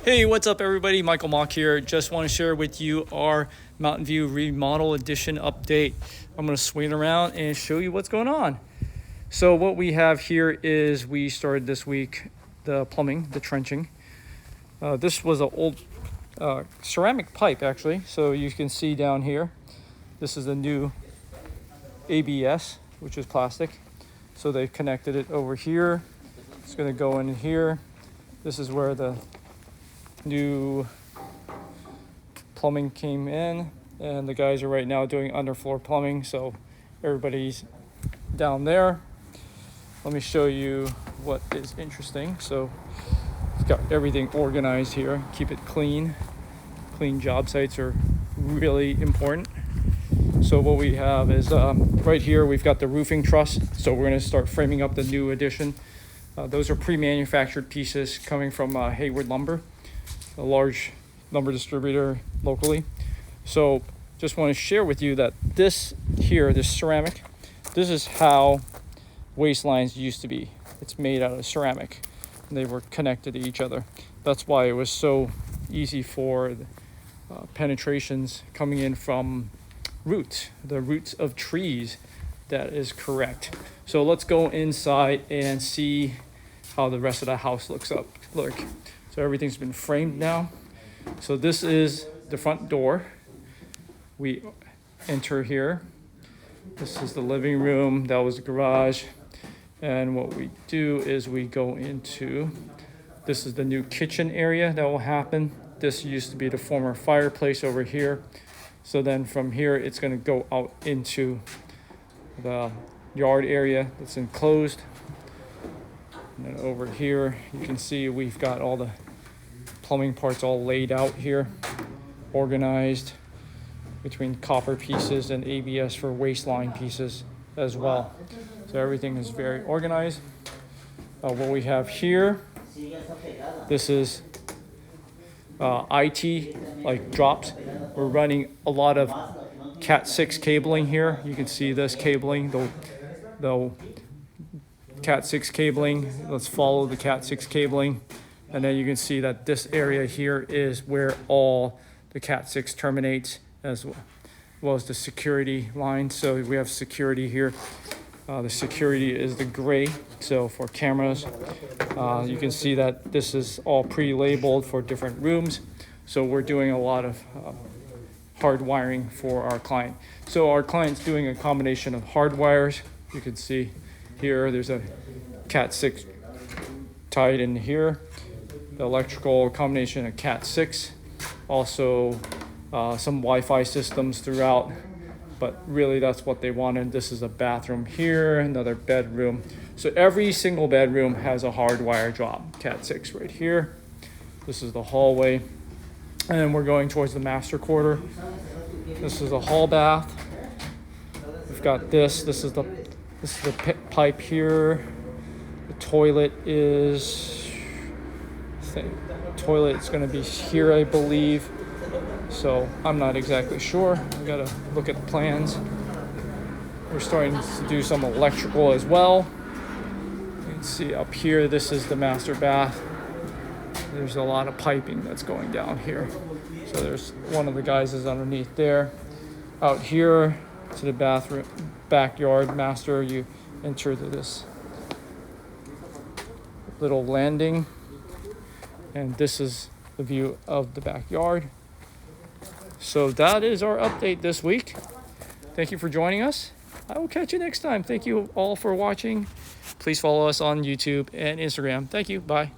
Hey, what's up everybody? Michael Mock here. Just want to share with you our Mountain View Remodel Edition update. I'm going to swing around and show you what's going on. So what we have here is we started this week the plumbing, the trenching. This was an old ceramic pipe actually. So you can see down here, this is the new ABS, which is plastic. So they connected it over here. It's going to go in here. This is where the new plumbing came in, and the guys are right now doing underfloor plumbing, so everybody's down there. Let me show you what is interesting. So we've got everything organized here. Keep it clean. Clean job sites are really important. So what we have is right here we've got the roofing truss, so we're going to start framing up the new addition. Those are pre-manufactured pieces coming from Hayward lumber, a large lumber distributor locally. So just want to share with you that this here, this ceramic, this is how waste lines used to be. It's made out of ceramic. They were connected to each other. That's why it was so easy for penetrations coming in from roots, the roots of trees. That is correct. So let's go inside and see how the rest of the house looks. So everything's been framed now. So this is the front door. We enter here. This is the living room. That was the garage. And what we do is we go into, this is the new kitchen area that will happen. This used to be the former fireplace over here. So then from here, it's going to go out into the yard area that's enclosed. And then over here, you can see we've got all the plumbing parts all laid out here, organized between copper pieces and ABS for waistline pieces as well. So everything is very organized. What we have here, this is IT, like drops. We're running a lot of Cat 6 cabling here. You can see this cabling, the Cat 6 cabling. Let's follow the Cat 6 cabling. And then you can see that this area here is where all the Cat 6 terminates, as well as the security line. So we have security here. The security is the gray. So for cameras, you can see that this is all pre-labeled for different rooms. So we're doing a lot of hard wiring for our client. So our client's doing a combination of hard wires. You can see here, there's a Cat 6 tied in here. The electrical combination of Cat 6. Also some Wi-Fi systems throughout. But really that's what they wanted. This is a bathroom here, another bedroom. So every single bedroom has a hard wire drop. Cat 6 right here. This is the hallway. And then we're going towards the master quarter. This is a hall bath. We've got this. This is the pipe here. The toilet is, toilet's going to be here, I believe. So I'm not exactly sure. I gotta look at the plans. We're starting to do some electrical as well. You can see up here, this is the master bath. There's a lot of piping that's going down here. So there's one of the guys is underneath there. Out here to the bathroom, backyard master, you enter this little landing. And this is the view of the backyard. So that is our update this week. Thank you for joining us. I will catch you next time. Thank you all for watching. Please follow us on YouTube and Instagram. Thank you. Bye.